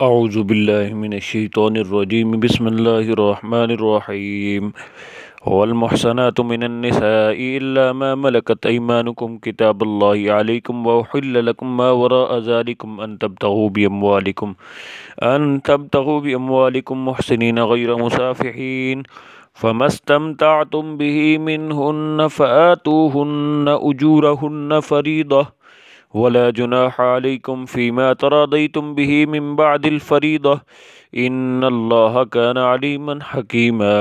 औज़ुबिल्लाहिमिनश्शैतानिर्रजीम बिस्मिल्लाहिर्रहमानिर्रहीम वल्मुहसनातु मिनन्निसाइ इल्ला मा मलकत अयमानुकुम किताबुल्लाहि अलैकुम व उहिल्ल लकुम मा वराअ ज़ालिकुम अन तब्तगू बिअमवालिकुम मुहसिनीन गैर मुसाफिहीन फमस्तमतअतुम बिही मिनहुन्न फ़आतूहुन्न उजूरहुन्न फ़रीदा वला जुनाह अलैकुम फ़ीमा तरादयतुम बिही मिन बअदिल फ़रीदा इन्नल्लाह काना अलीमन हकीमा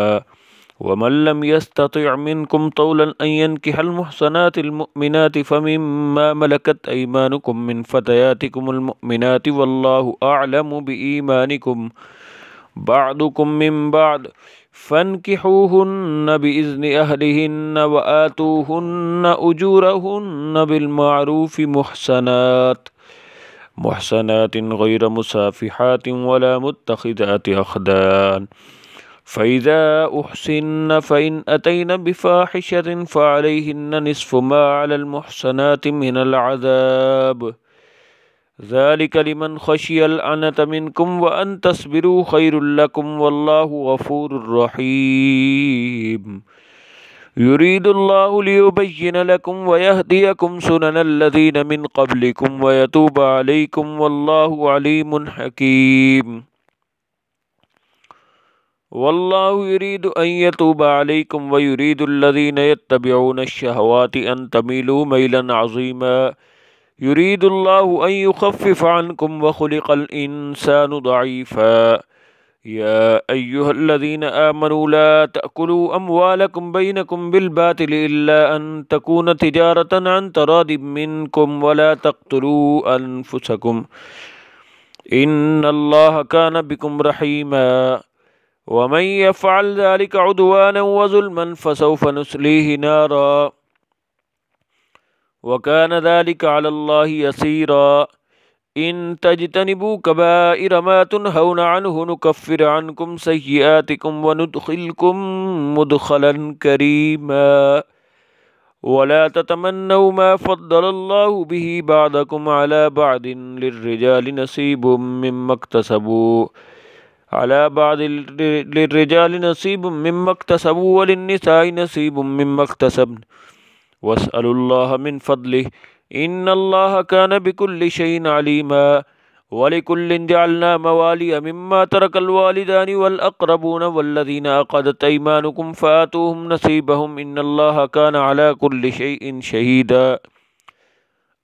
वमन लम यस्तति' मिनकुम तौलन अन यनकिहल मुहसनातिल मुअमिनाति फ़मिम्मा मलकत अयमानुकुम मिन फ़तयातिकुमुल मुअमिनाति वल्लाहु अअलमु बिईमानिकुम बअदुकुम मिन बअद फ़न्किहूहुन्न बिइज़्नि अहलिहिन्न व आतूहुन्न उजूरहुन्न बिलमारूफ़ि मुहसनातिन गैर मुसाफ़िहातिन वला मुत्तखिज़ाति अख़दान फ़इज़ा उहसिन्न फ़इन अतैन बिफ़ाहिशतिन फ़अलैहिन्न निस्फ़ु मा अलल मुहसनाति मिनल अज़ाब ज़ालिक लिमन ख़शियल अनत मिनकुम व अन तस्बिरू खैरुल लकुम वल्लाहु गफ़ूरुर रहीम युरीदुल्लाहु लियुबय्यिन लकुम व यहदियकुम सुननल्लज़ीन मिन क़ब्लिकुम व यतूब अलैकुम वल्लाहु अलीमुन हकीम वल्लाहु युरीदु अन यतूब अलैकुम व युरीदुल्लज़ीन यत्तबिऊनश्शहवाति अन तमीलू मैलन अज़ीमा युरीदुल्लाहु अन युख़फ़्फ़िफ़ अन्कुम व ख़ुलिक़ल इंसानु दईफ़ा या अय्युहल्लज़ीन आमनू ला तअकुलू अम्वालकुम बैनकुम बिलबातिल इल्ला अन तकून तिजारतन अन तरादिम मिनकुम वला तक़्तुलू अनफुसकुम इन्नल्लाह कान बिकुम रहीमा वमन यफ़अल ज़ालिका उद्वानन व ज़ुल्मन फ़सौफ़ नुस्लीहि नारा वकान ज़ालिका अलल्लाहि यसीरा इन तज्तनिबू कबाइर मा तुनहौन अन्हु नुकफ़्फ़िर अन्कुम सय्यिआतिकुम व नुदख़िलकुम मुदख़लन करीमा वला ततमन्नौ मा फ़द्दलल्लाहु बिही बअदकुम अला बअदिन लिर्रिजालि नसीबुम मिम्मा इक्तसबू वलिन्निसाइ नसीबुम मिम्मा इक्तसब्न वस्अलुल्लाह मिन फ़द्लिहि इन्नल्लाह कान बिकुल्लि शैइन अलीमा वलिकुल्लिन जअलना मवालिय मिम्मा तरकल वालिदानि वल अक़रबून वल्लज़ीन अक़दत अयमानुकुम फ़आतूहुम नसीबहुम इन्नल्लाह कान अला कुल्लि शैइन शहीदा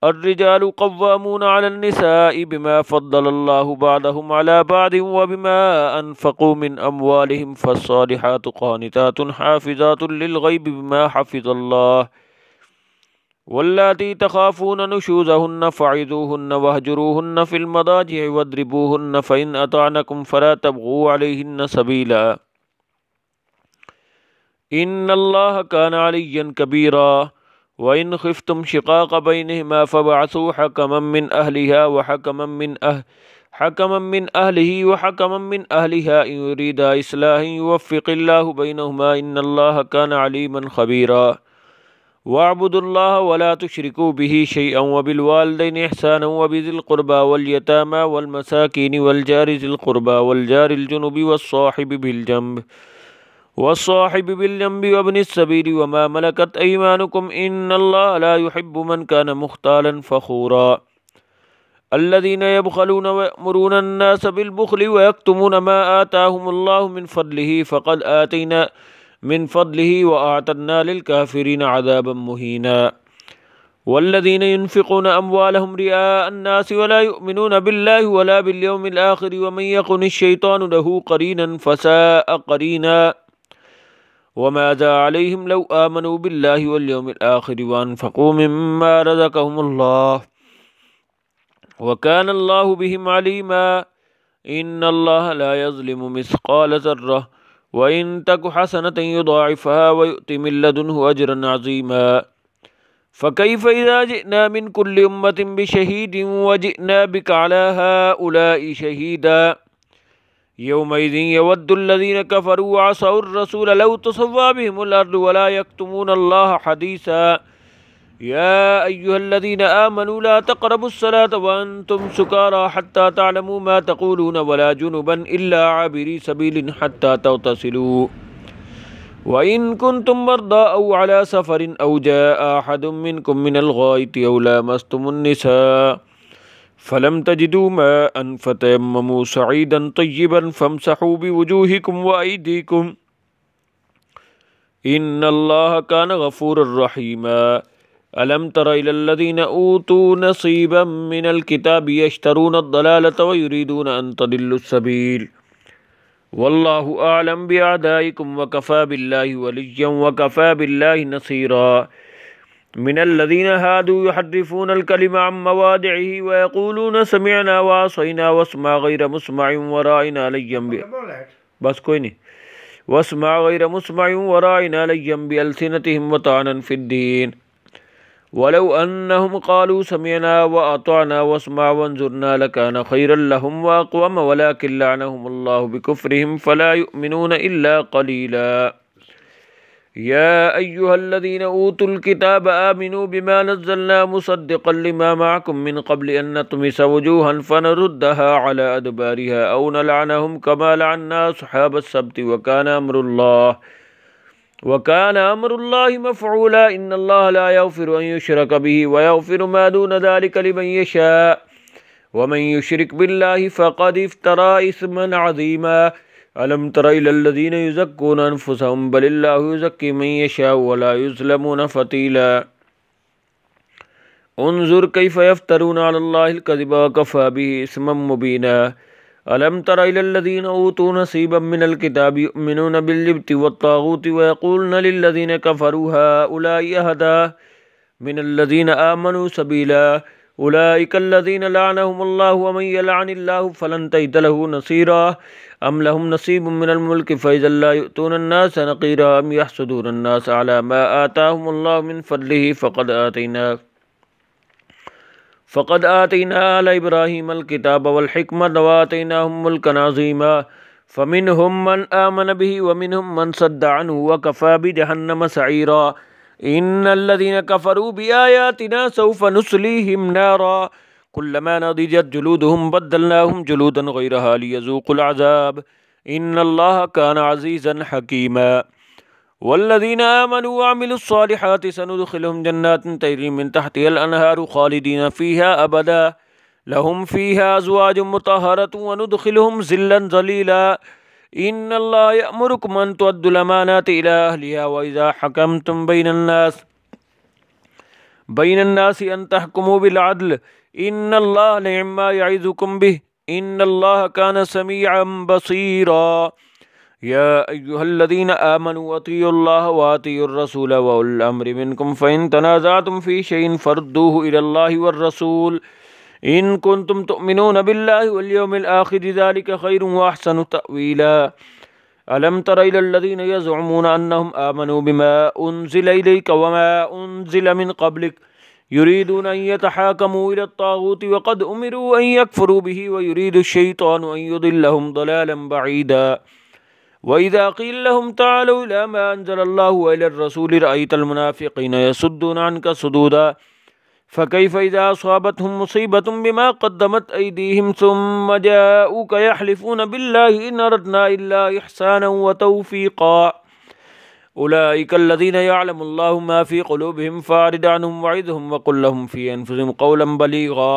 अर्रिजालु क़व्वामून अलन निसाइ बिमा फ़द्दलल्लाहु बअदहुम अला बअदिन व बिमा अनफ़क़ू मिन अम्वालिहिम फ़स्सालिहातु क़ानितातुन हाफ़िज़ातुन लिलग़ैबि बिमा हफ़िज़ल्लाह वल्लाती तख़ाफ़ून नुशूज़हुन्न फ़अइज़ूहुन्न वहजुरूहुन्न फ़िल मदाजिअ वद्रिबूहुन्न फ़इन अतअनकुम फ़ला तबग़ू अलैहिन्न सबीला इन्नल्लाह कान अलिय्यन कबीरा व इन ख़िफ़्तुम शिक़ाक़ बैनिहिमा फ़बअसू हकमम मिन अहलिहा व हकमम मिन अहलिही व हकमम मिन अहलिहा इन युरीदा इस्लाहन युवफ़्फ़िक़िल्लाहु बैनहुमा इन्नल्लाह कान अलीमन ख़बीरा वअब्दुल्लाह वला तुश्रिकू बिही शैअन व बिलवालिदैनि इहसानन व बिज़िल क़ुरबा वल यतामा वल मसाकीन वल जारि ज़िल क़ुरबा वल जारिल जुनुबि वस्साहिबि बिल वब्निस सबील व मा मलकत अयमानुकुम इन्नल्लाह ला युहिब्बु मन कान मुख्तालन फ़ख़ूरा अल्लज़ीन यबख़लून व यअमुरून अन्नास बिलबुख़्लि व यक्तुमून मा आताहुमुल्लाहु मिन फ़द्लिहि फ़क़द आतैना मिन फ़द्लिहि व अअतद्ना लिलकाफ़िरीन अज़ाबन मुहीना वल्लज़ीन युनफ़िक़ून अम्वालहुम रिआअ अन्नासि वला युमिनून बिल्लाहि वला बिलयौमिल आख़िर वमन यकुनिश्शैतानु लहू क़रीनन फ़साअ क़रीना वमाज़ा अलैहिम लौ आमनू बिल्लाहि वल्यौमिल आख़िर व अनफ़क़ू मिम्मा रज़क़हुमुल्लाह वकानल्लाहु बिहिम अलीमा इन्नल्लाह ला यज़्लिमु मिस्क़ाल ज़र्रह व इन तकु हसनतन युज़ाइफ़हा व युअति मिन लदुन्हु अज्रन अज़ीमा फ़कैफ़ इज़ा जिअना मिन कुल्लि उम्मतिन बिशहीदिन व जिअना बिक अला हाउलाइ शहीदा यौमइज़िन यवद्दुल्लज़ीन कफ़रू व असौर रसूल लौ तुसव्वा बिहिमुल अर्दु वला यक्तुमूनल्लाह हदीसा या अय्युहल्लज़ीना आमनू ला तक़रबुस्सलाता व अंतुम सुकारा हत्ता तअलमू मा तक़ूलून वला जुनुबन इल्ला आबिरी सबीलिन हत्ता तग़तसिलू व इन कुंतुम मर्दा औ अला सफरिन औ जाअ अहदुम मिनकुम मिनल गाइति औ लामस्तुमुन निसा फलम तजिदू माअन फतयम्ममू सईदन तय्यिबन फमसहू बिवुजूहिकुम व अयदीकुम इन्नल्लाह कान गफूरर रहीमा अलम तरा इलल्लज़ीना ऊतू नसीबम मिनल किताबि यश्तरूना अद-दलालता व युरीदूना अन तदिल्लुस सबील वल्लाहु आलम बिअदाइकुम व कफ़ा बिल्लाहि वलिय्यन व कफ़ा बिल्लाहि नसीरा मिनल्लज़ीना हादू युहर्रिफूनल कलिमा अन मवादिइही व यक़ूलूना समिअना व असैना वस्मा गैर मुस्मइन व राइना लय्यम बि बस कोई नहीं वस्मा गैर मुस्मइन व राइना लय्यम बिअल्सिनतिहिम व तानन फिद्दीन वलौ अन्नहुम क़ालू समिअना व अताअना वस्मा वंज़ुरना लकान खैरन लहुम व अक़वम वलाकिन लअनहुमुल्लाहु बिकुफ्रिहिम फला युमिनून इल्ला क़लीला या अय्युहल्लज़ीना ऊतुल किताब आमिनू बिमा नज़्ज़लना मुसद्दिक़न लिमा मअकुम मिन क़ब्लि अन नतमिसा वुजूहन फनरुद्दहा अला अदबारिहा औ नलअनहुम कमा लअन्ना अस्हाबस सब्ति वकान अम्रुल्लाहि मफ़ऊला इन्नल्लाहा ला यग़फ़िरु अन युशरक बिही व यग़फ़िरु मा दून ज़ालिका लिमन यशा व मन युशरिक बिल्लाहि फ़क़द इफ़्तरा इस्मन अज़ीमा अलम तरा इलल्लज़ीना युज़क्कूना अनफ़ुसहुम बलिल्लाहु युज़क्की मन यशा व ला युज़्लमूना फ़तीला उन्ज़ुर कैफ़ यफ़्तरूना अलल्लाहिल कज़िबा व कफ़ा बिही इस्मम मुबीना अलम तरा इलल्लज़ीना ऊतू नसीबम मिनल किताबि युमिनूना बिल्जिब्ति वत्तागूति व यक़ूलूना लिल्लज़ीना कफ़रू हाउलाइ अहदा मिनल्लज़ीना आमनू सबीला उलाइकल्लज़ीना लअनहुमुल्लाहु व मन यलअनिल्लाहु फलन तजिद लहु नसीरा अम लहुम नसीबुम मिनल मुल्कि फ़इज़्ज़न ला युअतूना अन्नास नक़ीरा अम यहसुदूना अन्नास अला मा आताहुमुल्लाहु मिन फ़ज़लिहि फ़क़द आतैना आला इब्राहीमल किताब वल हिकमत व आतैनाहुम मुल्कन अज़ीमा फ़मिनहुम मन आमन बिही व मिनहुम मन सद्द अन्हु व कफ़ा बिजहन्नम सईरा इन्नल्लज़ीना कफ़रू बिआयातिना सौफ़ नुस्लीहिम नारा कुल्लमा नदिजत जुलूदुहुम बद्दलनाहुम जुलूदन गैरहा लियज़ूक़ुल अज़ाब इन्नल्लाहा कान अज़ीज़न हकीमा वल्लज़ीना आमनू व अमिलुस्सालिहाति सनुदखिलुहुम जन्नातिन तजरी मिन तहतिहल अनहारु खालिदीन फ़ीहा अबदा लहुम फ़ीहा अज़वाजुम मुतहहरतुन व नुदखिलुहुम ज़िल्लन ज़लीला इन्नल्लाहा यअमुरुकुम अन तुअद्दुल अमानाति इला अहलिहा व इज़ा हकमतुम बैनन्नासि अन तहकुमू बिल अद्ल इन्नल्लाहा निअम्मा यइज़ुकुम बिहि इन्नल्लाहा कान समीअन बसीरा या अय्युहल्लज़ीना आमनू अतीउल्लाह व अतीउर रसूल व उलिल अम्रि मिनकुम फ़इन तनाज़अतुम फ़ी शैइन फ़रुद्दूहु इलल्लाहि वर रसूल इन कुंतुम तुअमिनूना बिल्लाहि वल यौमिल आखिर ज़ालिका खैरुन व अहसनु तअवीला अलम तरा इलल्लज़ीना यज़उमूना अन्नहुम आमनू बिमा उन्ज़िला इलैका व मा उन्ज़िला मिन क़ब्लिक युरीदूना अन यतहाकमू इलत ताग़ूति व क़द उमिरू अन यकफ़ुरू बिही व युरीदु अश-शैतानु अन युदिल्लहुम दलालन बईदा वइज़ा क़ील लहुम तआलू इला मा अंज़लल्लाहु व इलर रसूलि रअयतल मुनाफ़िक़ीना यसुद्दूना अन्का सुदूदा फ़कैफ़ इज़ा असाबतहुम मुसीबतुम बिमा क़द्दमत अयदीहिम सुम्मा जाऊक यहलिफ़ूना बिल्लाहि इन अरदना इल्ला इहसानन व तौफ़ीक़ा उलाइकल्लज़ीना यअलमुल्लाहु मा फ़ी क़ुलूबिहिम फ़अरिद अन्हुम वइज़हुम व क़ुल लहुम फ़ी अनफ़ुसिहिम क़ौलन बलीग़ा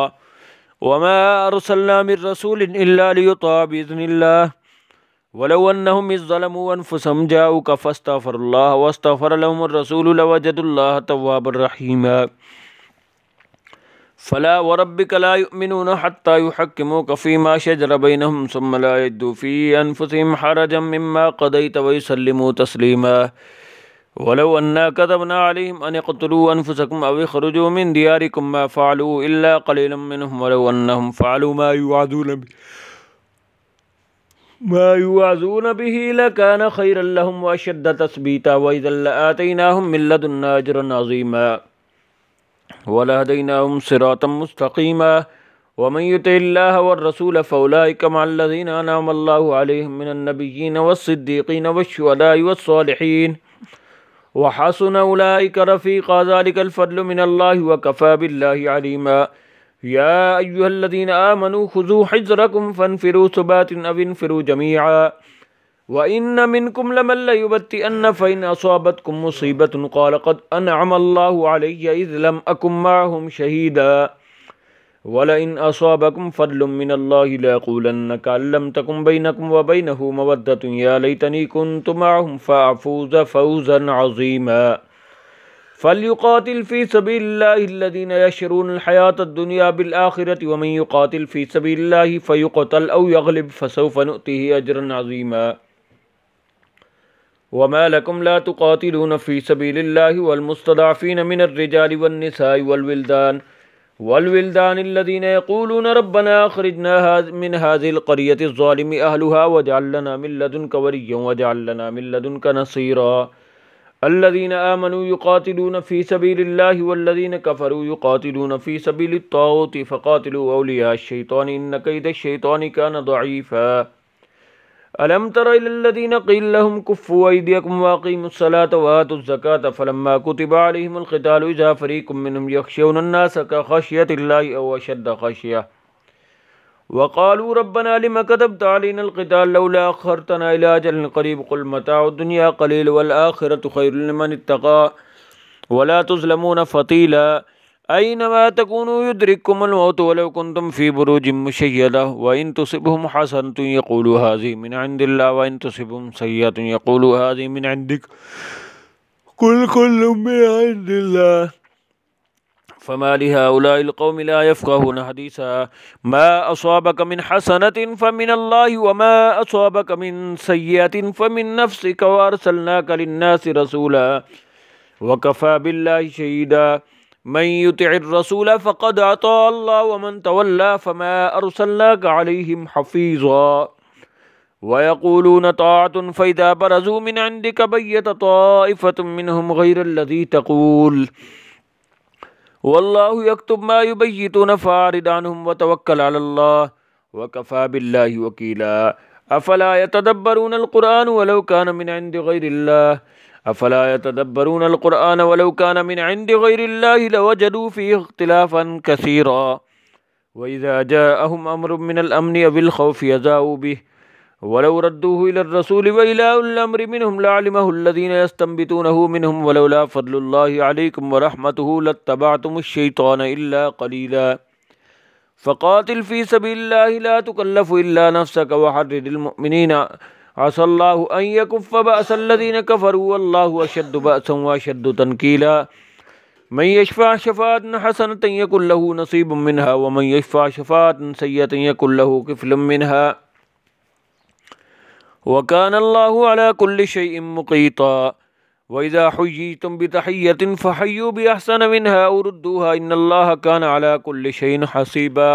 वमा अरसलना मिर रसूलिन इल्ला लियुताअ बिइज़्निल्लाह वलौ अन्नहुम इज़ ज़लमू अनफ़ुसहुम जाऊक फ़स्तग़फ़रुल्लाह वस्तग़फ़र लहुमुर रसूलु लवजदुल्लाह तव्वाबर रहीमा फ़ला व रब्बिका ला युमिनूना हत्ता युहक्किमूका फ़ीमा शजर बैनहुम सुम्मा ला यजिदू फ़ी अनफ़ुसिहिम हरजन मिम्मा क़ज़ैत व युसल्लिमू तस्लीमा वलौ अन्ना कतबना अलैहिम अन इक़्तुलू अनफ़ुसकुम अव इख़्रुजू मिन दियारिकुम मा फ़अलूहु इल्ला क़लीलन मिनहुम वलौ अन्नहुम फ़अलू मा युअज़ून बिही लकान खैरन लहुम व अशद्द तस्बीता व इज़न लआतैनाहुम मिन लदुन्ना अजरन अज़ीमा व लहदैनाहुम सिरातन मुस्तक़ीमा व मन युतिइल्लाह वर रसूल फ़उलाइका मअल्लज़ीना अनअमल्लाहु अलैहिम मिनन नबिय्यीन वस्सिद्दीक़ीन वश्शुहदाइ वस्सालिहीन वहसुन उलाइका रफ़ीक़ा ज़ालिकल फ़ज़्लु मिनल्लाहि वकफ़ा बिल्लाहि अलीमा। या अय्युहल्लज़ीना आमनू खुज़ू हिज़्रकुम फ़न्फ़िरू सुबातिन अव इन्फ़िरू जमीआ व इन्न मिनकुम लमन लयुबत्तिअन्न फ़इन असाबतकुम मुसीबतुन क़ाल क़द अनअमल्लाहु अलैया इज़ लम अकुम मअहुम शहीदा वलइन असाबकुम फ़ज़्लुम मिनल्लाहि लयक़ूलन्न कअन लम तकुन बैनकुम व बैनहु मवद्दतुन या लैतनी कुन्तु मअहुम फ़अफ़ूज़ फ़ौज़न अज़ीमा। फ़ल्युक़ातिल फ़ी सबीलिल्लाहि अल्लज़ीना यशरूनल हयातद दुनिया बिल आखिरति व मन युक़ातिल फ़ी सबीलिल्लाहि फ़युक़तल औ यग़लिब फ़सौफ़ नुअतिही अजरन अज़ीमा। वमा लकुम ला तुक़ातिलून फ़ी सबीलिल्लाहि वल मुस्तदअफ़ीन मिनर रिजालि वन निसाइ वल विल्दान अल्लज़ीना यक़ूलून रब्बना अख़रिजना मिन हाज़िहिल क़रयति ज़्ज़ालिमि अहलुहा वजअल लना मिन लदुनका वलिय्यन वजअल लना मिन लदुनका नसीरा। अल्लज़ीना आमनू युक़ातिलून फ़ी सबीलिल्लाहि वल्लज़ीना कफ़रू युक़ातिलून फ़ी सबीलित ताग़ूति फ़क़ातिलू औलियाअश शैतानि इन्न कैदश शैतानि कान दअीफ़ा। अलम तरा इलल्लज़ीना क़ील लहुम कुफ़्फ़ू अयदियकुम व अक़ीमुस सलाता व आतुज़ ज़काता फ़लम्मा कुतिबा अलैहिमुल क़ितालु इज़ा फ़रीक़ुम मिनहुम यख़शौनन्नास कख़श्यतिल्लाहि औ अशद्द ख़श्यः व क़ालू रब्बना लिम कतबत अलैनल क़िताल लौला अख़्ख़रतना इला अजलिन क़रीब क़ुल मताउद दुनिया क़लील वल आख़िरतु ख़ैरुल लिमन इत्तक़ा वला तुज़लमून फ़तीला। ऐनमा तकूनू युद्रिककुमुल मौतु वलौ कुन्तुम फ़ी बुरूजिन मुशय्यदा व इन तुसिबहुम हसनतुन यक़ूलू हाज़िही मिन इंदिल्लाह व इन तुसिबहुम सय्यअतुन यक़ूलू हाज़िही मिन इंदिक कुल कुल्लुम मिन इंदिल्लाह फमा लिहाउलाइल क़ौमि ला यफ़क़हूना हदीसा। मा असाबक मिन हसनतिन फ़मिनल्लाहि व मा असाबक मिन सय्यअतिन फ़मिन नफ़्सिक व अर्सलनाका लिन्नासि रसूला व कफ़ा बिल्लाहि शहीदा। मन युतिइर रसूला फ़क़द अता अल्लाह व मन तवल्ला फ़मा अर्सलनाका अलैहिम हफ़ीज़ा व यक़ूलून ताअतुन फ़इज़ा बरज़ू मिन इंदिक बय्यत ताइफ़तुम मिनहुम ग़ैरल्लज़ी तक़ूल वल्लाहु यक्तुबु मा युबय्यितून फ़अरिद अन्हुम व तवक्कल अलल्लाह व कफ़ा बिल्लाहि वकीला। अफ़ला यतदब्बरूनल क़ुरआन वलौ कान मिन इंदि ग़ैरिल्लाह अफ़ला यतदब्बरूनल क़ुरआन वलौ कान मिन इंदि ग़ैरिल्लाहि लवजदू फ़ीहि इख़्तिलाफ़न कसीरा व इज़ा जाअहुम अम्रुम मिनल अम्नि अविल ख़ौफ़ि अज़ाऊ बिहि वलौ रद्दूहु इलर रसूलि व इला उलिल अम्रि मिनहुम लअलिमहु अल्लज़ीना यस्तंबितूनहु मिनहुम वलौला फ़ज़्लुल्लाहि अलैकुम व रहमतुहु लत्तबअतुमुश शैतान इल्ला क़लीला। फ़क़ातिल फ़ी सबीलिल्लाहि ला तुकल्लफ़ु इल्ला नफ़्सक व हर्रिदिल मुमिनीन असल्लाहु अन यकुफ़्फ़ बअसल्लज़ीना कफ़रू वल्लाहु अशद्दु बअसन व अशद्दु तनकीला। मन यशफ़अ शफ़ाअतन हसनतन यकुन लहु नसीबुम मिनहा व मन यशफ़अ शफ़ाअतन सय्यतन यकुन लहु किफ़लुम मिनहा व कान अल्लाहु अला कुल्लि शैइन मुक़ीता। व इज़ा हुय्यितुम बितहिय्यतिन फ़हय्यू बिअहसन मिनहा औ रुद्दूहा इन्नल्लाहा कान अला कुल्लि शैइन हसीबा।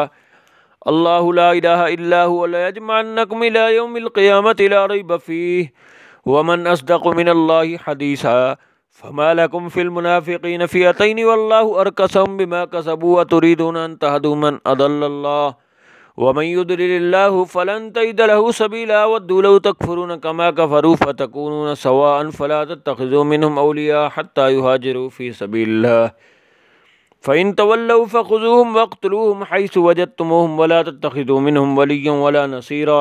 अल्लाहु ला इलाहा इल्ला हुवा लयजमअन्नकुम इला यौमिल क़ियामति ला रैब फ़ीहि व मन अस्दक़ु मिनल्लाहि हदीसा। फ़मा लकुम फ़िल मुनाफ़िक़ीन फ़िअतैनि वल्लाहु अरकसहुम बिमा कसबू अतुरीदून अन तहदू मन अदल्लल्लाह व मन युद्लिलिल्लाहु फ़लन तजिद लहु सबीला वद्दू लौ तकफ़ुरून कमा कफ़रू फ़तकूनून सवाअन फ़ला तत्तख़िज़ू मिनहुम औलिया हत्ता युहाजिरू फ़ी सबीलिल्लाह फ़इन तवल्लौ फ़ख़ुज़ूहुम वक़्तुलूहुम हैसु वजदतुमूहुम वला तत्तख़िज़ू मिनहुम वलिय्यन वला नसीरा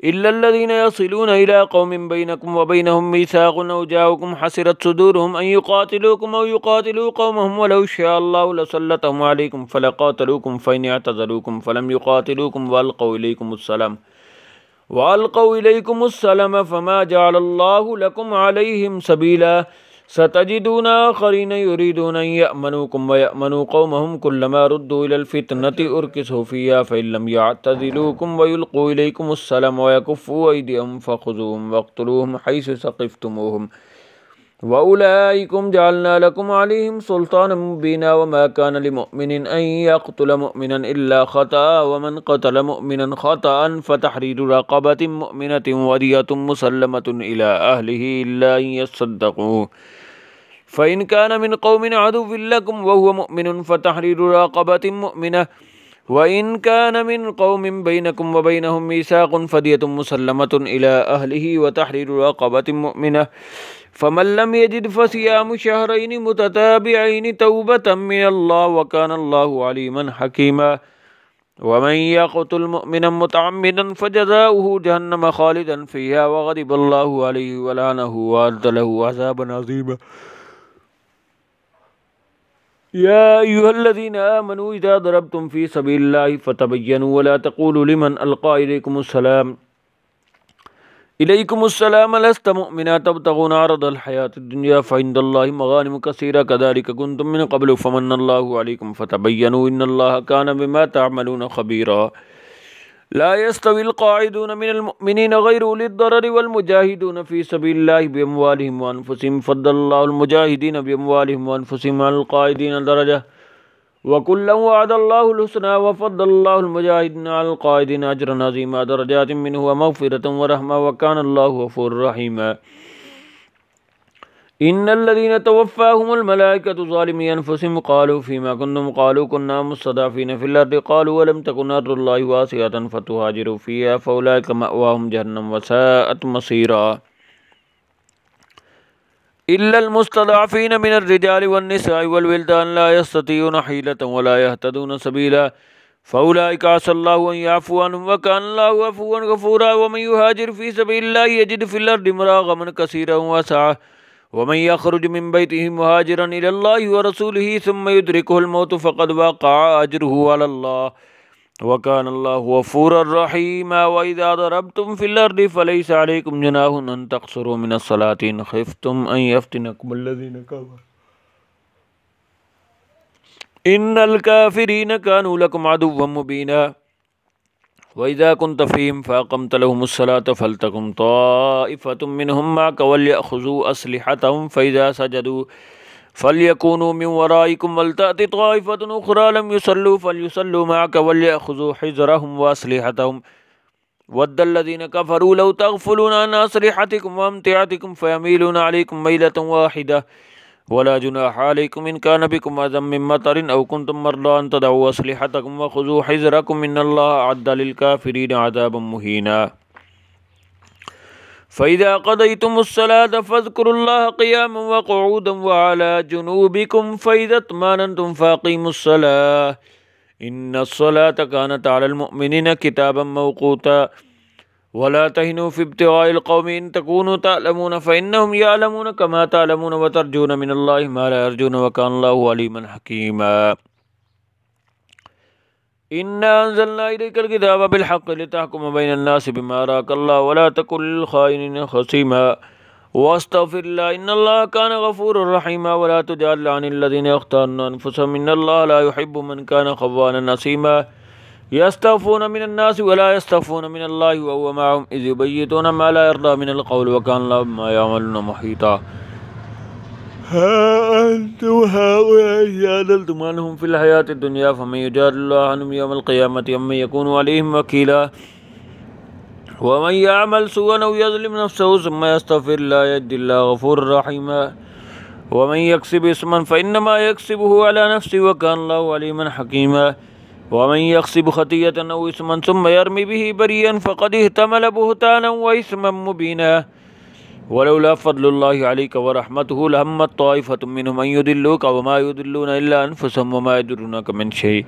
इल्लल्लज़ीना यसिलून इला क़ौमिन बैनकुम व बैनहुम मीसाक़ुन औ जाअूकुम हसिरत सुदूरुहुम अन युक़ातिलूकुम औ युक़ातिलू क़ौमहुम वलौ शाअल्लाहु लसल्लतहुम अलैकुम फ़लक़ातलूकुम फ़इन यअतज़िलूकुम फ़लम युक़ातिलूकुम वअल्क़ौ इलैकुमुस्सलम फ़मा जअलल्लाहु लकुम अलैहिम सबीला। सतजिदूना आख़रीन युरीदून अन यअमनूकुम व यअमनू क़ौमहुम कुल्लमा रुद्दू इलल फ़ितनति उरकिसू फ़ीहा फ़इन लम यअतज़िलूकुम व युल्क़ू इलैकुमुस्सलम व यकुफ़्फ़ू अयदियहुम फ़ख़ुज़ूहुम वक़्तुलूहुम हैसु सक़िफ़्तुमूहुम व उलाइकुम जअलना लकुम अलैहिम सुल्तानम मुबीना व मा कान लिमुअ्मिनिन अन यक़्तुल मुअ्मिनन इल्ला ख़तअ व मन क़तल मुअ्मिनन ख़तअन फ़तहरीरु रक़बतिन मुअ्मिनतिन व दियतुन मुसल्लमतुन इला अहलिही इल्ला अन यस्सद्दक़ू फ़इन कान मिन क़ौमिन अदुव्विन लकुम व हुव मुअ्मिनुन फ़तहरीरु रक़बतिन मुअ्मिनह वइन कान मिन कौमिन बैनकुम व बैनहुम मीसाक़ुन फ़दियतुन मुसल्लमतुन इला अहलिही व तहरीरु रक़बतिन मुअमिनह फ़मन लम यजिद फ़सियामु शहरैनि मुतताबिअैनि तौबतन मिनल्लाह व कानल्लाहु अलीमन हकीमा वमन यक़तुल मुअमिनन मुतअम्मिदन फ़जज़ाउहु जहन्नम ख़ालिदन फ़ीहा व ग़ज़िबल्लाहु अलैहि व लअनहु व अ'द्द लहु अज़ाबन अज़ीमा। या अय्युहल्लज़ीना आमनू इज़ा दरबतुम फ़ी सबीलिल्लाहि फ़तबय्यनू व ला तक़ूलू लिमन अलक़ा इलैकुमुस्सलाम लस्त मुअमिना तबतगूना अरदल हयातिद दुनिया फ़इंदल्लाहि मग़ानिम कसीरा कज़ालिका कुंतुम मिन क़ब्लु फ़मन्नल्लाहु अलैकुम फ़तबय्यनू इन्नल्लाहा कान बिमा तअमलून ख़बीरा। ला यस्तविल क़ाइदून मिनल मुअमिनीन ग़ैरु उलिद दररि वल मुजाहिदून फ़ी सबीलिल्लाहि बिअमवालिहिम व अनफुसिहिम फ़द्दलल्लाहुल मुजाहिदीन बिअमवालिहिम व अनफुसिहिम अलल क़ाइदीन दरजा वकुल्लन वअदल्लाहुल हुस्ना वफ़द्दलल्लाहुल मुजाहिदीन अलल क़ाइदीन अजरन अज़ीमा दरजातिन मिन्हु व मग़फ़िरतन व रहमा व कानल्लाहु गफ़ूरुर रहीमा। इन्नल्लज़ीना तवफ़्फ़ाहुमुल मलाइकतु ज़ालिमी अनफुसिहिम क़ालू फ़ीमा कुन्तुम क़ालू कुन्ना मुस्तज़अफ़ीन फ़िल अर्दि क़ालू वलम तकुन अर्दुल्लाहि वासिअतन फ़तुहाजिरू फ़ीहा फ़उलाइका मअवाहुम जहन्नम व साअत मसीरा। इल्लल मुस्तज़अफ़ीन मिनर रिजालि वन निसाइ वल विल्दान ला यस्ततीऊन हीलतन व ला यहतदून सबीला फ़उलाइका असल्लाहु अन यअफ़ुव अन्हुम व कानल्लाहु अफ़ुव्वन गफ़ूरा। वमन युहाजिर फ़ी सबीलिल्लाहि यजिद फ़िल अर्दि मुराग़मन कसीरन व सअह वमन यख़रुज मिन बैतिही मुहाजिरन इलल्लाहि व रसूलिही सुम्मा युदरिकुहुल मौतु फ़क़द वक़अ अज्रुहु अलल्लाह व कानल्लाहु गफ़ूरर रहीमा। व इज़ा दरबतुम फ़िल अर्दि फ़लैसा अलैकुम जुनाहुन अन तक़्सुरू मिनस सलाति इन ख़िफ़्तुम अन यफ़्तिनकुमुल्लज़ीना कफ़रू इन्नल काफ़िरीन कानू लकुम अदुव्वन मुबीना। व इज़ा कुन्त फ़ीहिम फ़अक़मत लहुमुस्सलाता फ़लतक़ुम ताइफ़तुम मिनहुम मअक वलियअख़ुज़ू अस्लिहतहुम फ़इज़ा सजदू फ़लयकूनू मिन वराइकुम वलतअति ताइफ़तुन उख़रा लम युसल्लू फ़लयुसल्लू मअक वलियअख़ुज़ू हिज़्रहुम व अस्लिहतहुम वद्दल्लज़ीना कफ़रू लौ तग़फ़ुलूना अन अस्लिहतिकुम व अम्तिअतिकुम फ़यमीलूना अलैकुम मैलतन वाहिदा वला जुनाहा अलैकुम इन कान बिकुम अज़म मिन मतरिन औ कुन्तुम मर्दा अन तदऊ अस्लिहतकुम व ख़ुज़ू हिज़्रकुम इन्नल्लाहा अअद्द लिलकाफ़िरीन अज़ाबन मुहीना। फ़इज़ा क़ज़य्तुमुस्सलाता फ़ज़्कुरुल्लाहा क़ियामन व क़ुऊदन व अला जुनूबिकुम फ़इज़ा इत्मअनन्तुम फ़अक़ीमुस्सलाह इन्नस्सलाता कानत अलल मुअमिनीना किताबन मौक़ूता वला तहिनू फ़ी इब्तिग़ाइल क़ौमि इन तकूनू तअलमून फ़इन्नहुम यअलमून कमा तअलमून व तर्जून मिनल्लाहि मा ला यर्जून व कानल्लाहु अलीमन हकीमा। इन्ना अंज़लना इलैकल किताब बिलहक़्क़ि लितहकुम बैनन्नासि बिमा अराकल्लाह वला तकुन लिल ख़ाइनीना ख़सीमा वस्तग़फ़िरिल्लाह इन्नल्लाहा कान गफ़ूरर रहीमा। वला तुजादिल अनिल्लज़ीना यख़्तानूना अनफुसहुम इन्नल्लाहा ला युहिब्बु मन कान ख़व्वानन असीमा यस्तग़फ़ून मिनन्नासि वला यस्तग़फ़ून मिनल्लाहि व हुवा मअहुम इज़ युबय्यितूना मा ला यर्दा मिनल क़ौलि व कान अल्लाहु बिमा यअमलूना मुहीता। हा अंतुम हाउलाइ जादल्तुम अन्हुम फ़िल हयातिद दुनिया फ़मन युजादिलुल्लाहु अन्हुम यौमल क़ियामति अम्मन यकूनु अलैहिम वकीला वमन यअमल सूअन औ यज़लिम नफ़्सहु सुम्मा यस्तग़फ़िरिल्लाह यजिदिल्लाहु गफ़ूरर रहीमा। वमन यक्सिब इस्मन फ़इन्नमा यक्सिबुहु अला नफ़्सिहि व कान अल्लाहु अलीमन हकीमा। वमन यक्सिब ख़तीअतन औ इस्मन सुम्मा यरमि बिही बरीअन फ़क़द इह्तमल बुहतानन व इस्मन मुबीना। वलौला फ़ज़्लुल्लाहि अलैका व रहमतुहु लहम्मत ताइफ़तुम मिनहुम अन युदिल्लूका व मा युदिल्लूना इल्ला अनफुसहुम व मा यदुर्रूनका मिन शै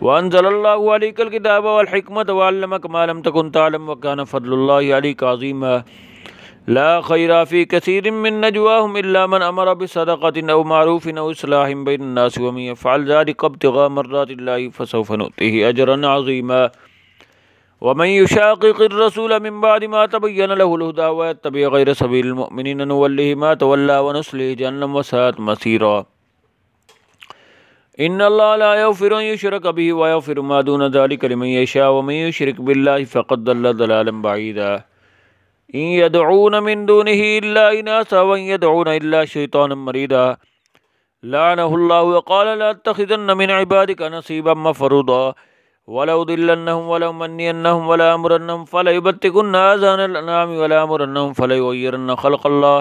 व अंज़लल्लाहु अलैकल किताब वल हिकमत व अल्लमक मा लम तकुन तअलम व कान फ़ज़्लुल्लाहि अलैका अज़ीमा। ला खैरा फ़ी कसीरिन मिन नजवाहुम इल्ला मन अमर बिसदक़तिन औ मारूफ़िन औ इस्लाहिन बैनन्नास व मन यफ़अल ज़ालिका इब्तिग़ाअ मर्ज़ातिल्लाहि फ़सौफ़ नु'तिही अजरन अज़ीमा। वमन युशाक़िक़िर रसूल मिन बअदि मा तबय्यन लहुल हुदा व यत्तबि ग़ैर सबीलिल मुअमिनीन नुवल्लिहि मा तवल्ला व नुस्लिहि जहन्नम व साअत मसीरा। इन्नल्लाहा ला यग़फ़िरु अन युशरक बिही व यग़फ़िरु मा दून ज़ालिका लिमन यशा व मन युशरिक बिल्लाहि फ़क़द ضل ضलालन बईदा। इन यदऊन मिन दूनिही इल्ला इनासा व इन यदऊन इल्ला शैतानन मरीदा लअनहुल्लाहु व क़ाल लअत्तख़िज़न्न मिन इबादिका नसीबन मफ़रूदा वलउदिल्लन्नहुम वलउमन्नियन्नहुम वलअमरन्नहुम फ़लयुबत्तिकुन्ना आज़ानल अनआमि वलअमरन्नहुम फ़लयुग़य्यिरन्न ख़ल्क़ल्लाह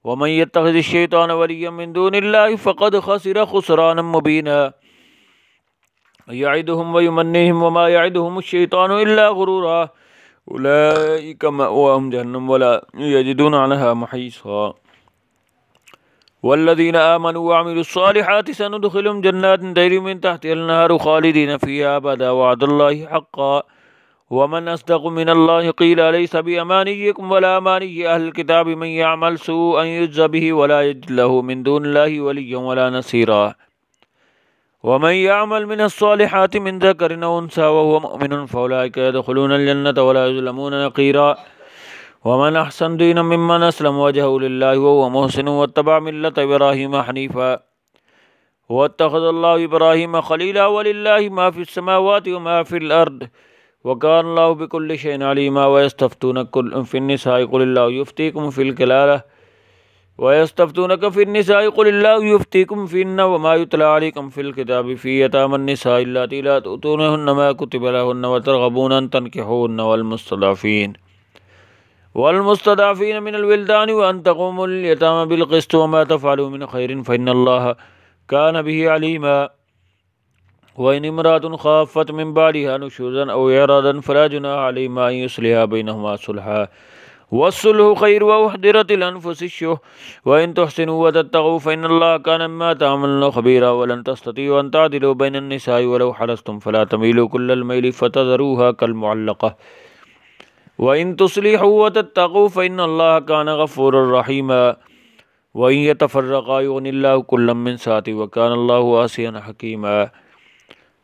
वमन यत्तख़िज़िश्शैतान वलिय्यन मिन दूनिल्लाहि फ़क़द ख़सिर ख़ुस्रानन मुबीना। यइदुहुम व युमन्निहिम वमा यइदुहुमुश्शैतानु इल्ला गुरूरा उलाइका मअवाहुम जहन्नम वला यजिदूना अन्हा महीसा वल्लज़ीना आमनू व अमिलुस्सालिहाति सनुदखिलुहुम जन्नातिन तजरी मिन तहतिहा अल-अनहारु खालिदीन फ़ीहा अबदा वअदल्लाहि हक़्क़न वमन अस्दक़ु मिनल्लाहि क़ीला लैसा बिअमानिय्यिकुम वला अमानिय्यि अहलिल किताबि मन यअमल सूअन युज्ज़ बिही वला यजिद लहु मिन दूनिल्लाहि वलिय्यन वला नसीरा वमन यअमल मिनस्सालिहाति मिन ज़करिन औ उन्सा वहुव मुमिनुन फ़उलाइका यदखुलूनल जन्नता वला युज़लमूना नक़ीरा वमन अहसनु दीनम मिम्मन अस्लमा वजहहु लिल्लाहि वहुव मुहसिनुन वत्तबअ मिल्लता इब्राहीम हनीफ़ा वत्तख़ज़ल्लाहु इब्राहीम ख़लीला वलिल्लाहि मा फ़िस्समावाति व मा फ़िल अर्द वकानल्लाहु बिकुल्लि शैइन अलीमा वयस्तफ़्तूनक फ़िन्निसाइ क़ुलिल्लाहु युफ़्तीकुम फ़िल कलाला वयस्तफ़्तूनक फ़िन्निसाइ क़ुलिल्लाहु युफ़्तीकुम फ़ीहिन्ना वमा युतला अलैकुम फ़िल किताबि फ़ी यतामन निसाइ अल्लाती ला तु'तूनहुन्ना मा कुतिबा लहुन्ना व तर्ग़बूना अन तन्किहूहुन्ना वल्मुस्तदअफ़ीन मिनल विल्दानि व अन तक़ूमुल यतामा बिल क़िस्ति वमा तफ़अलू मिन ख़ैरिन फ़इन्नल्लाहा कान बिही अलीमा वइन इम्राअतुन ख़ाफ़त मिन बालिहा नुशूज़न औ इरादन फ़ला जुनाहा अलैहिमा अन युस्लिहा बैनहुमा सुलहा वस्सुल्हु ख़ैर व उहदिरतिल अनफुसुश्शुह व इन तुहसिनु व तत्तक़ू फ़इन्नल्लाहा कान बिमा तअमलून ख़बीरा वलन तस्ततिअू अन तअदिलू बैनन निसाइ वलौ हरस्तुम फ़ला तमीलू कुल्लल मैलि फ़तज़रूहा कल्मुअल्लक़ह व इन तुस्लिहू व तत्तक़ू फ़इन्नल्लाहा कान गफ़ूरर रहीमा व इन यतफ़र्रक़ा युग़निल्लाहु कुल्लम मिन सअतिही व कानल्लाहु वासिअन हकीमा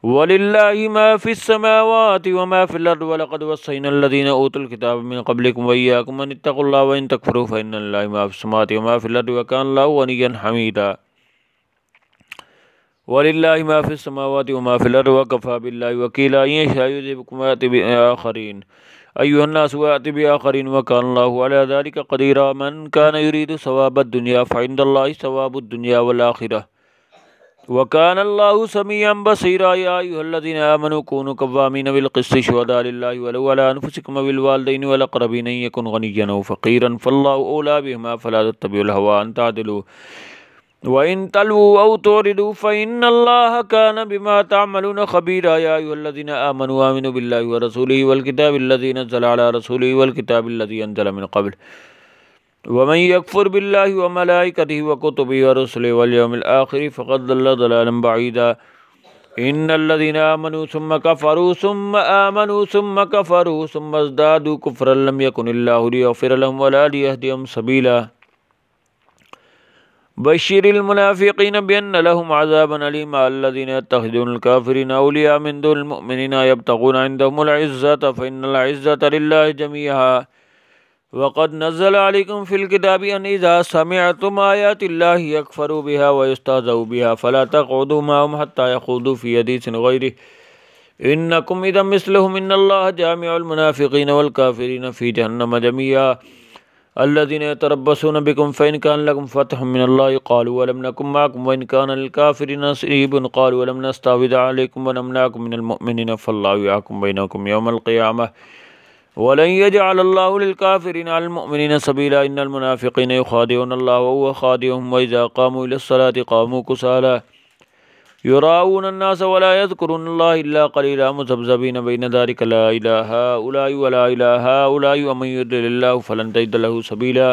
वलिल्लाहि मा फ़िस्समावाति व मा फ़िल अर्दि वलक़द वस्सैनल लज़ीना ऊतुल किताब मिन क़ब्लिकुम व इय्याकुम अन इत्तक़ुल्लाह व इन तकफ़ुरू फ़इन्न लिल्लाहि मा फ़िस्समावाति व मा फ़िल अर्दि व कानल्लाहु गनिय्यन हमीदा वलिल्लाहि मा फ़िस्समावाति व मा फ़िल अर्दि व कफ़ा बिल्लाहि वकीला इन यशअ युज़हिबकुम व यअति बिआख़रीन अय्युहन्नासु व यअति बिआख़रीन व कानल्लाहु अला ज़ालिका क़दीरा मन कान युरीदु सवाबद दुनिया फ़इन्दल्लाहि सवाबुद दुनिया वल आख़िरह वकानल्लाहु समीअन बसीरा या अय्युहल्लज़ीना आमनू कूनू क़व्वामीन बिल क़िस्ति शुहदाअ लिल्लाहि वलौ अला अनफुसिकुम अविल वालिदैनि वल अक़रबीन इन यकुन गनिय्यन औ फ़क़ीरन फ़ल्लाहु औला बिहिमा फ़ला तत्तबिउल हवा अन तअदिलू व इन तलवू औ तुरिदू फ़इन्नल्लाहा कान बिमा तअमलून ख़बीरा या अय्युहल्लज़ीना आमनू आमिनू बिल्लाहि व रसूलिहि वल किताबिल्लज़ी नज़्ज़ला अला रसूलिहि वल किताबिल्लज़ी अंज़ला मिन क़ब्ल वमन यकफ़ुर बिल्लाहि व मलाइकतिहि व कुतुबिहि व रुसुलिहि वल यौमिल आख़िरि फ़क़द ज़ल्ल ज़लालन बഈदा इन्नल्लज़ीना आमनू सुम्म कफ़रू सुम्म आमनू सुम्म कफ़रू सुम्म इज़्दादू कुफ़्रन लम यकुनिल्लाहु लियग़फ़िर लहुम वला लियहदियहुम सबीला बश्शिरिल मुनाफ़िक़ीन बिअन्न लहुम अज़ाबन अलीमा अल्लज़ीना यत्तख़िज़ूनल काफ़िरीन औलिया मिन दूनिल मुअमिनीन यब्तग़ूना इन्दहुमुल इज़्ज़ता फ़इन्नल इज़्ज़ता लिल्लाहि जमीअहा वक़द नज़्ज़ला अलैकुम फ़िल किताबि अन इज़ा समिअतुम आयातिल्लाहि यकफ़रू बिहा व युस्तहज़अू बिहा फ़ला तक़उदू मअहुम हत्ता यख़ूदू फ़ी हदीसिन ग़ैरिहि इन्नकुम इज़म मिस्लुहुम इन्नल्लाहा जामिउल मुनाफ़िक़ीन वल काफ़िरीन फ़ी जहन्नम जमीआ अल्लज़ीना यतरब्बसून बिकुम फ़इन कान लकुम फ़त्हुम मिनल्लाहि क़ालू वलम नकुम मअकुम व इन कान लिल काफ़िरीन नसीबुन क़ालू वलम नस्तहविज़ अलैकुम व नमनअकुम मिनल मुअमिनीन फ़ल्लाहु यहकुम बैनकुम यौमल क़ियामह वलन यजअलल्लाहु लिल काफ़िरीन अलल मुअमिनीन सबीला इन्नल मुनाफ़िक़ीन युख़ादिऊनल्लाह व हुव ख़ादिउहुम व इज़ा क़ामू इलस्सलाति क़ामू कुसाला युराऊन अन्नास वला यज़कुरूनल्लाह इल्ला क़लीला मुज़ब्ज़बीन बैन ज़ालिका ला इलाहा हाउलाइ वला इलाहा हाउलाइ व मन युद्लिल्लाहु फ़लन तजिद लहु सबीला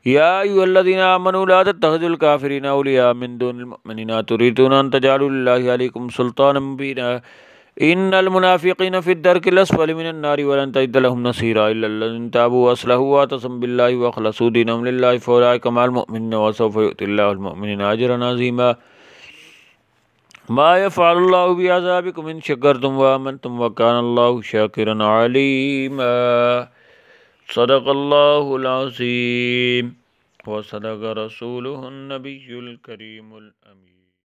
या अय्युहल्लज़ीना आमनू ला तत्तख़िज़ुल काफ़िरीन औलिया मिन दूनिल मुअमिनीन तुरीदूना अन तजअलू लिल्लाहि अलैकुम सुल्तानन मुबीना इन्नल मुनाफ़िक़ीन फ़िद्दरकिल अस्फ़लि मिनन नारि वलन तजिद लहुम नसीरा इल्लल्लज़ीना ताबू व असलहू व अतसमू बिल्लाहि व अख़लसू दीनहुम लिल्लाहि फ़उलाइका मअल मुअमिनीन व सौफ़ यु'तिल्लाहुल मुअमिनीना अजरन अज़ीमा मा यफ़अलुल्लाहु बिअज़ाबिकुम इन शकरतुम व आमनतुम व कानल्लाहु शाकिरन अलीमा सदक़ल्लाहुल अज़ीम व सदक़ रसूलुहुन नबियुल करीमुल अमीन।